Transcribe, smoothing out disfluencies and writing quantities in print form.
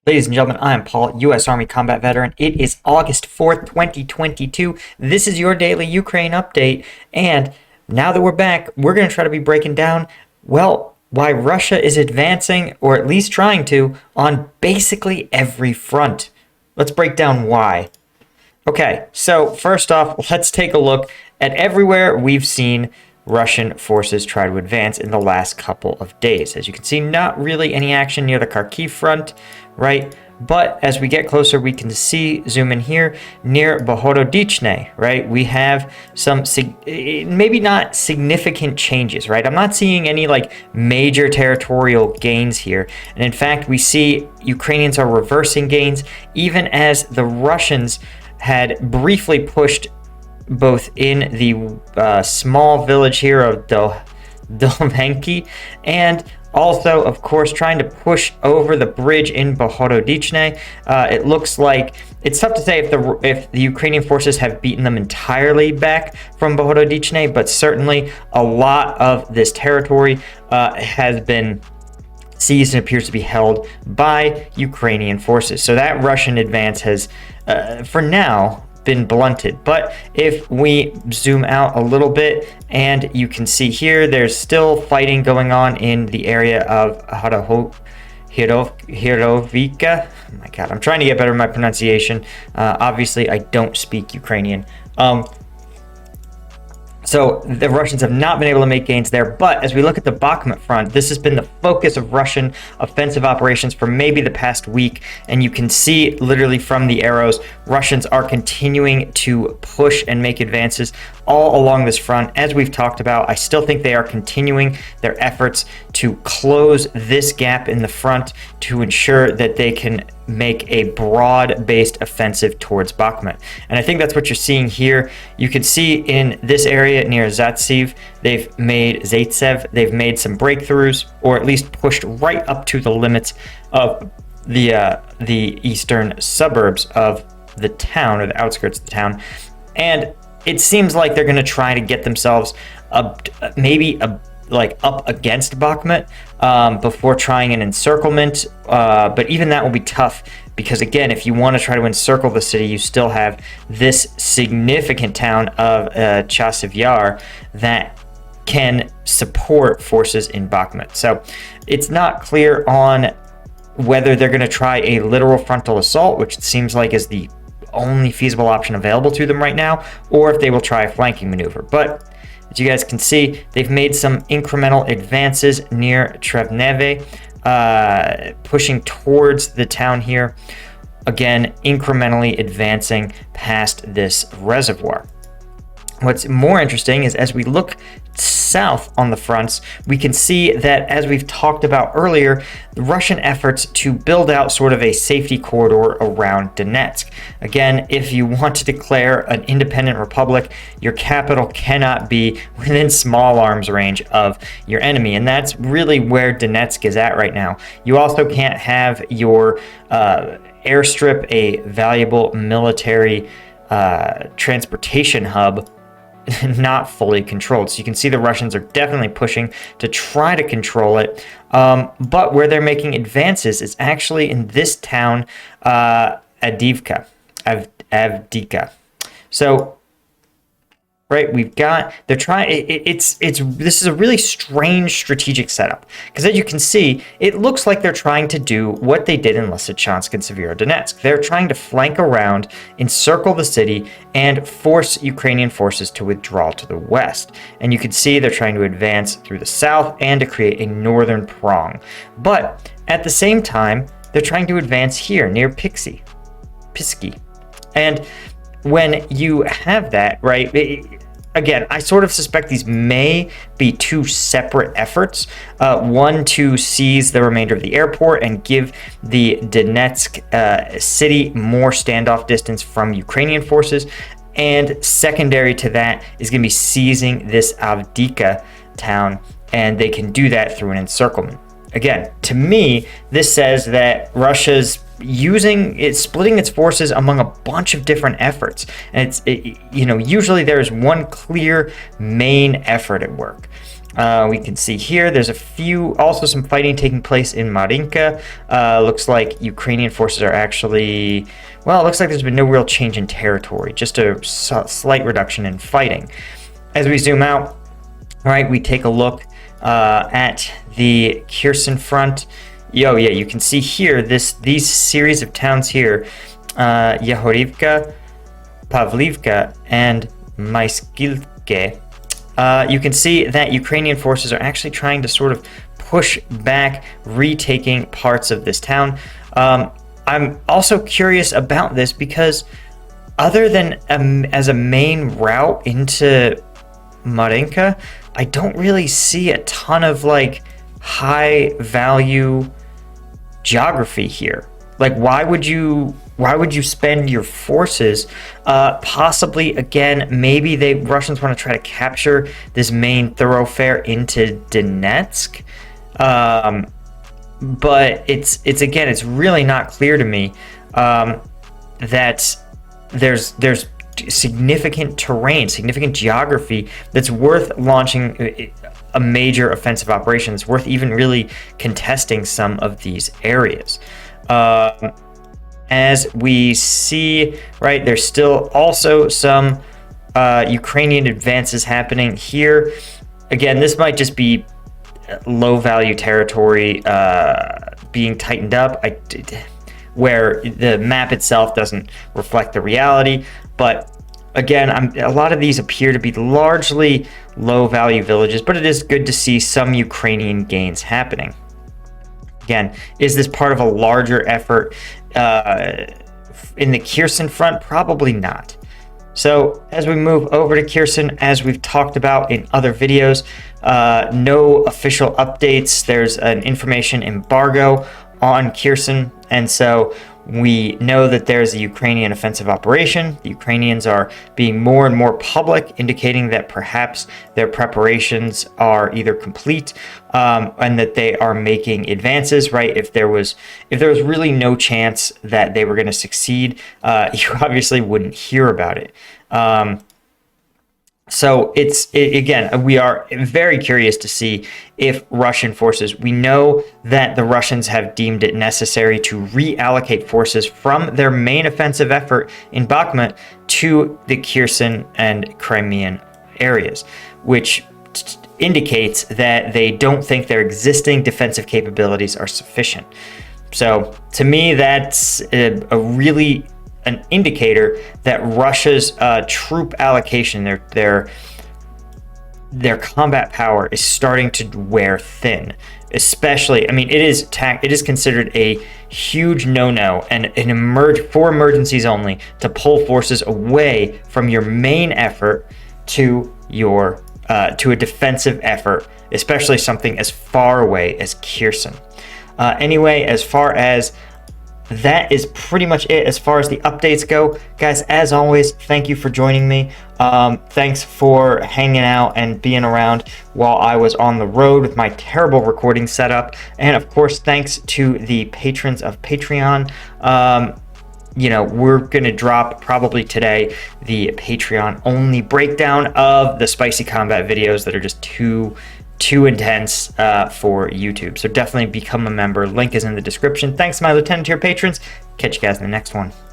Ladies and gentlemen, I am Paul, U.S. Army combat veteran. It is August 4th, 2022. This is your daily Ukraine update. And now that we're back, we're going to try to be breaking down, well, why Russia is advancing, or at least trying to, on basically every front. Let's break down why. Okay, so first off, let's take a look at everywhere we've seen Russian forces try to advance in the last couple of days. As you can see, not really any action near the Kharkiv front, right? But as we get closer, we can see, zoom in here, near Bohododichne, right? We have some, maybe not significant changes, right? I'm not seeing any like major territorial gains here. And in fact, we see Ukrainians are reversing gains, even as the Russians had briefly pushed both in the small village here of Dolvenki, and also, of course, trying to push over the bridge in Bohododichne. It looks like it's tough to say if the Ukrainian forces have beaten them entirely back from Bohododichne, but certainly a lot of this territory has been seized and appears to be held by Ukrainian forces. So that Russian advance has, for now, been blunted. But if we zoom out a little bit, and you can see here, there's still fighting going on in the area of Hirovika. Oh my God, I'm trying to get better at my pronunciation. Obviously, I don't speak Ukrainian. So the Russians have not been able to make gains there. But as we look at the Bakhmut front, this has been the focus of Russian offensive operations for maybe the past week. And you can see literally from the arrows, Russians are continuing to push and make advances all along this front. As we've talked about, I still think they are continuing their efforts to close this gap in the front to ensure that they can make a broad-based offensive towards Bakhmut. And I think that's what you're seeing here. You can see in this area near Zaitsev, they've made some breakthroughs, or at least pushed right up to the limits of the eastern suburbs of the town, or the outskirts of the town. And it seems like they're going to try to get themselves up against Bakhmut before trying an encirclement. But even that will be tough because, again, if you want to try to encircle the city, you still have this significant town of Chasiv Yar that can support forces in Bakhmut. So it's not clear on whether they're going to try a literal frontal assault, which it seems like is the only feasible option available to them right now, or if they will try a flanking maneuver. But as you guys can see, they've made some incremental advances near Trevneve, pushing towards the town here. Again, incrementally advancing past this reservoir. What's more interesting is as we look south on the fronts, we can see that, as we've talked about earlier, the Russian efforts to build out sort of a safety corridor around Donetsk. Again, if you want to declare an independent republic, your capital cannot be within small arms range of your enemy. And that's really where Donetsk is at right now. You also can't have your airstrip, a valuable military transportation hub, not fully controlled. So you can see the Russians are definitely pushing to try to control it. But where they're making advances is actually in this town, Avdiivka. So, right, they're trying, this is a really strange strategic setup, because as you can see, it looks like they're trying to do what they did in Lysychansk and Severodonetsk. They're trying to flank around, encircle the city, and force Ukrainian forces to withdraw to the west. And you can see they're trying to advance through the south and to create a northern prong. But at the same time, they're trying to advance here near Pisky. And when you have that, right, again, I sort of suspect these may be two separate efforts. One to seize the remainder of the airport and give the Donetsk city more standoff distance from Ukrainian forces. And secondary to that is going to be seizing this Avdiivka town, and they can do that through an encirclement. Again, to me, this says that Russia's splitting its forces among a bunch of different efforts. And usually there's one clear main effort at work. We can see here there's also some fighting taking place in Marinka. Looks like Ukrainian forces are actually, well, it looks like there's been no real change in territory, just a slight reduction in fighting. As we zoom out, right, we take a look at the Kherson front. Yeah, you can see here these series of towns here, Yahorivka, Pavlivka, and Maiskilke. You can see that Ukrainian forces are actually trying to sort of push back, retaking parts of this town. I'm also curious about this because other than as a main route into Marinka, I don't really see a ton of like high value geography here. Like, why would you spend your forces? Possibly, again, maybe Russians want to try to capture this main thoroughfare into Donetsk. But it's really not clear to me that there's significant terrain, significant geography that's worth launching a major offensive operation. It's worth even really contesting some of these areas. As we see, right, there's still also some Ukrainian advances happening here. Again, this might just be low value territory being tightened up, where the map itself doesn't reflect the reality. But again, a lot of these appear to be largely low value villages, but it is good to see some Ukrainian gains happening. Again, is this part of a larger effort in the Kherson front? Probably not. So as we move over to Kherson, as we've talked about in other videos, no official updates. There's an information embargo on Kherson, and so we know that there's a Ukrainian offensive operation. The Ukrainians are being more and more public, indicating that perhaps their preparations are either complete and that they are making advances, right? If there was really no chance that they were going to succeed, you obviously wouldn't hear about it. So again, we are very curious to see if Russian forces, we know that the Russians have deemed it necessary to reallocate forces from their main offensive effort in Bakhmut to the Kherson and Crimean areas, which indicates that they don't think their existing defensive capabilities are sufficient. So to me, that's an indicator that Russia's troop allocation, their combat power is starting to wear thin. Especially, I mean, it is considered a huge no-no and for emergencies only to pull forces away from your main effort to a defensive effort, especially something as far away as Kherson. Anyway, as far as that is pretty much it as far as the updates go. Guys, as always, thank you for joining me. Thanks for hanging out and being around while I was on the road with my terrible recording setup. And of course, thanks to the patrons of Patreon. We're going to drop probably today the Patreon only breakdown of the spicy combat videos that are just too intense for YouTube. So definitely become a member. Link is in the description. Thanks, my Lieutenant Tier patrons. Catch you guys in the next one.